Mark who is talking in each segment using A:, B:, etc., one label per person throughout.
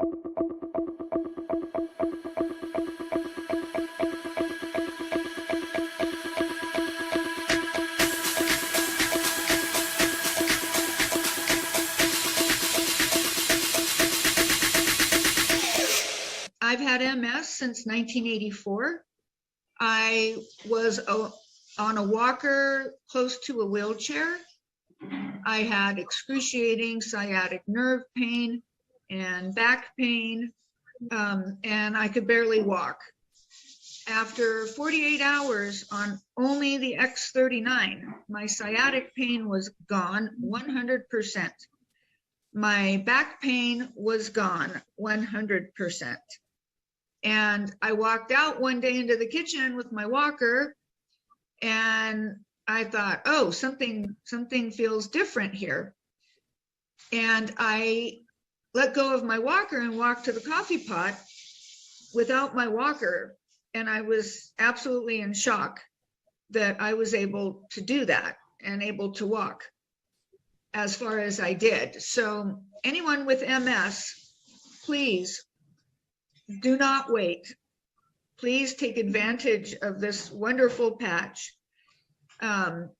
A: I've had MS since 1984. I was on a walker close to a wheelchair. I had excruciating sciatic nerve pain and back pain, and I could barely walk. After 48 hours on only the X39, my sciatic pain was gone 100%. My back pain was gone 100%. And I walked out one day into the kitchen with my walker, and I thought, oh, something feels different here. And I let go of my walker and walked to the coffee pot without my walker. And I was absolutely in shock that I was able to do that and able to walk as far as I did. So anyone with MS, please do not wait. Please take advantage of this wonderful patch. And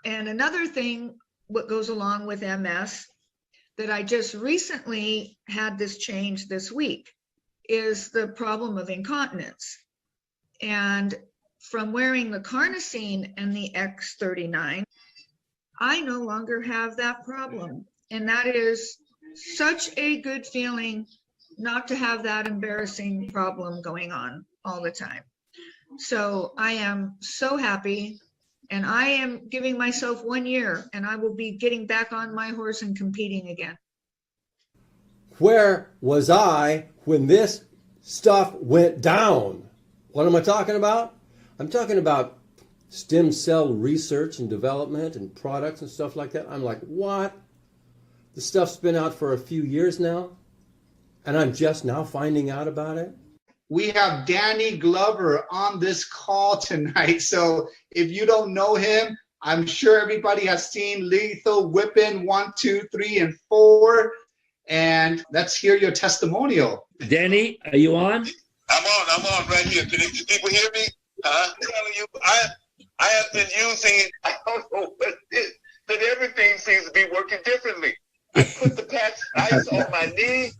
A: another thing, what goes along with MS, that I just recently had this change this week, is the problem of incontinence. And from wearing the carnosine and the X39, I no longer have that problem. And that is such a good feeling not to have that embarrassing problem going on all the time. So I am so happy, and I am giving myself 1 year, and I will be getting back on my horse and competing again.
B: Where was I when this stuff went down? What am I talking about? I'm talking about stem cell research and development and products and stuff like that. I'm like, what? The stuff's been out for a few years now, and I'm just now finding out about it?
C: We have Danny Glover on this call tonight. So if you don't know him, I'm sure everybody has seen Lethal Weapon 1, 2, 3, and 4. And let's hear your testimonial.
D: Danny, are you on?
E: I'm on right here. Can people hear me? I'm telling you, I have been using, I don't know what it is, but everything seems to be working differently. I put the patch ice on my knee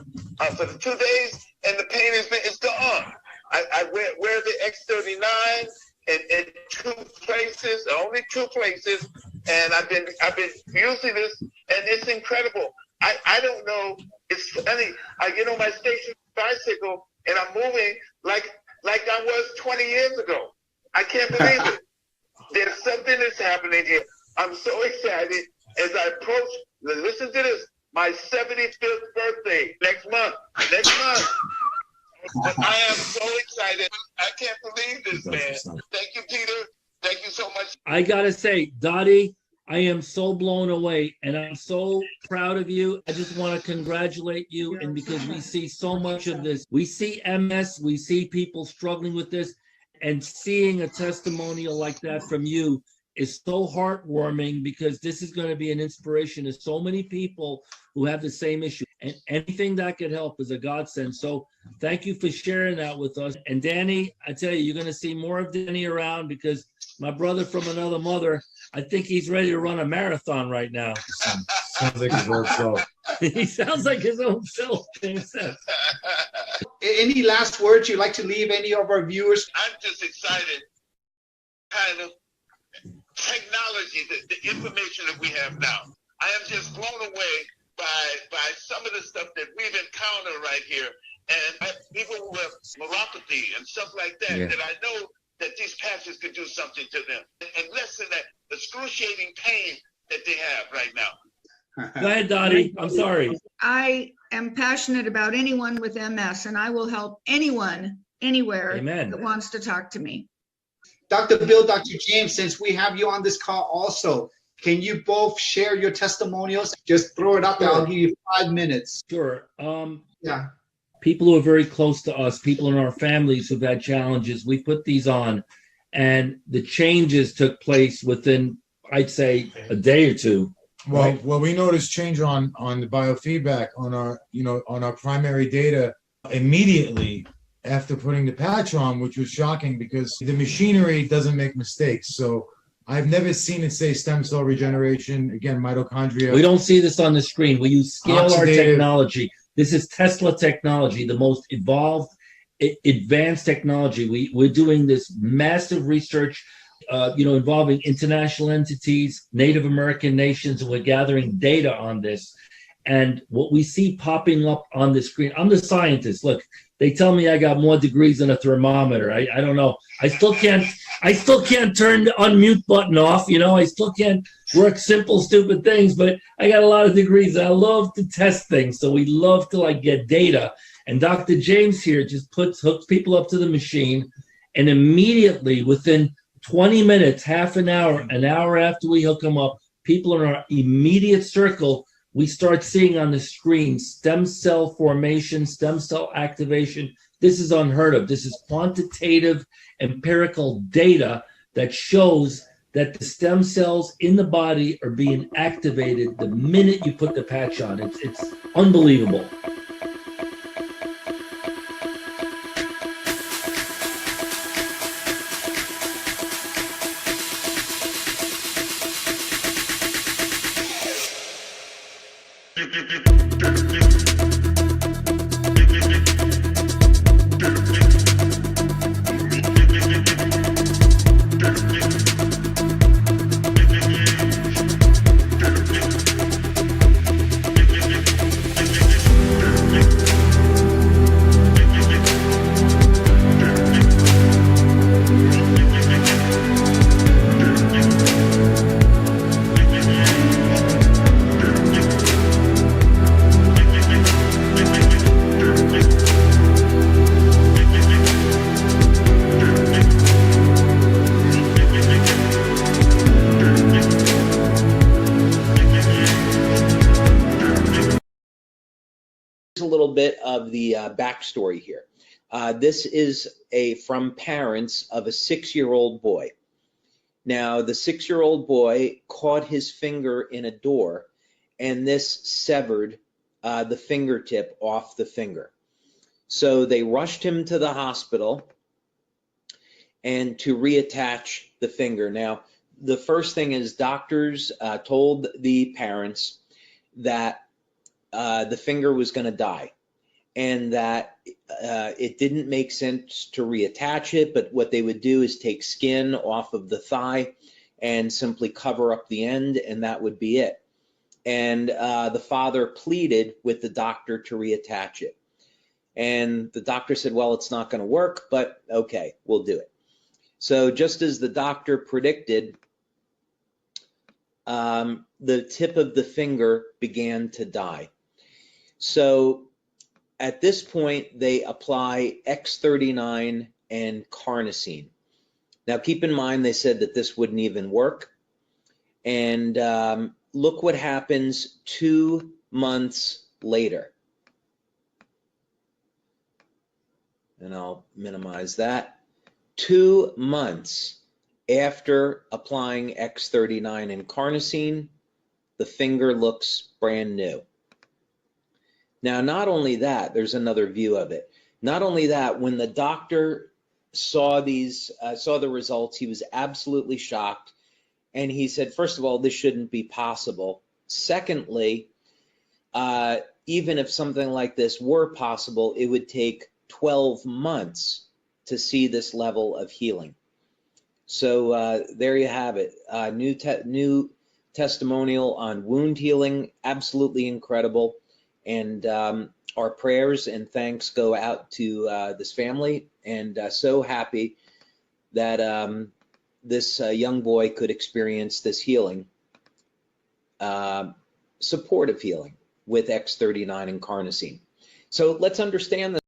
E: for the 2 days, and the pain is gone. I wear the X39 in 2 places, only 2 places, and I've been using this, and it's incredible. I don't know. It's funny. I get on my station bicycle, and I'm moving like I was 20 years ago. I can't believe it. There's something that's happening here. I'm so excited as I approach, listen to this, my 75th birthday next month. But I am so excited. I can't believe this, man. Thank you, Peter. Thank you so much.
D: I gotta say, Dottie, I am so blown away, and I'm so proud of you. I just want to congratulate you, and because we see so much of this. We see MS, we see people struggling with this, and seeing a testimonial like that from you is so heartwarming, because this is going to be an inspiration to so many people who have the same issue. And anything that could help is a godsend. So thank you for sharing that with us. And Danny, I tell you, you're going to see more of Danny around, because my brother from another mother, I think he's ready to run a marathon right now.
F: Sounds like his own self.
D: He sounds like his own self, James says.
C: Any last words you'd like to leave any of our viewers?
E: I'm just excited, kind of technology, the information that we have now. I am just blown away by some of the stuff that we've encountered right here. And people who have neuropathy and stuff like that, that I know that these patches could do something to them and lessen that excruciating pain that they have right now.
D: Go ahead, Dottie. I'm sorry.
A: I am passionate about anyone with MS, and I will help anyone, anywhere,
D: Amen,
A: that wants to talk to me.
C: Dr. Bill, Dr. James, since we have you on this call also, can you both share your testimonials? Just throw it up there. I'll give you 5 minutes.
D: Sure.
C: Yeah.
D: People who are very close to us, people in our families who've had challenges, we put these on, and the changes took place within, I'd say, a day or two.
F: Well, we noticed change on the biofeedback on our, on our primary data immediately after putting the patch on, which was shocking because the machinery doesn't make mistakes. So I've never seen it say stem cell regeneration, again, mitochondria.
D: We don't see this on the screen. We use scalar
F: Oxidative.
D: technology. This is Tesla technology, the most evolved, advanced technology. We're doing this massive research, involving international entities, Native American nations, and we're gathering data on this. And what we see popping up on the screen, I'm the scientist. Look, they tell me I got more degrees than a thermometer. I don't know. I still can't turn the unmute button off. I still can't work simple, stupid things, but I got a lot of degrees. I love to test things. So we love to get data. And Dr. James here just hooks people up to the machine, and immediately within 20 minutes, half an hour after we hook them up, people in our immediate circle, we start seeing on the screen stem cell formation, stem cell activation. This is unheard of. This is quantitative, empirical data that shows that the stem cells in the body are being activated the minute you put the patch on. It's unbelievable.
G: A little bit of the backstory here. This is from parents of a 6-year-old boy. Now, the 6-year-old boy caught his finger in a door, and this severed the fingertip off the finger. So they rushed him to the hospital and to reattach the finger. Now, the first thing is doctors told the parents that the finger was going to die, and that it didn't make sense to reattach it, but what they would do is take skin off of the thigh and simply cover up the end, and that would be it. And the father pleaded with the doctor to reattach it. And the doctor said, well, it's not going to work, but okay, we'll do it. So just as the doctor predicted, the tip of the finger began to die. So at this point, they apply X39 and carnosine. Now, keep in mind, they said that this wouldn't even work. And look what happens 2 months later. And I'll minimize that. 2 months after applying X39 and carnosine, the finger looks brand new. Now, not only that, there's another view of it. Not only that, when the doctor saw the results, he was absolutely shocked. And he said, first of all, this shouldn't be possible. Secondly, even if something like this were possible, it would take 12 months to see this level of healing. So there you have it. New testimonial on wound healing, absolutely incredible. And our prayers and thanks go out to this family, and so happy that this young boy could experience this healing, supportive healing with X39 and carnosine. So let's understand this.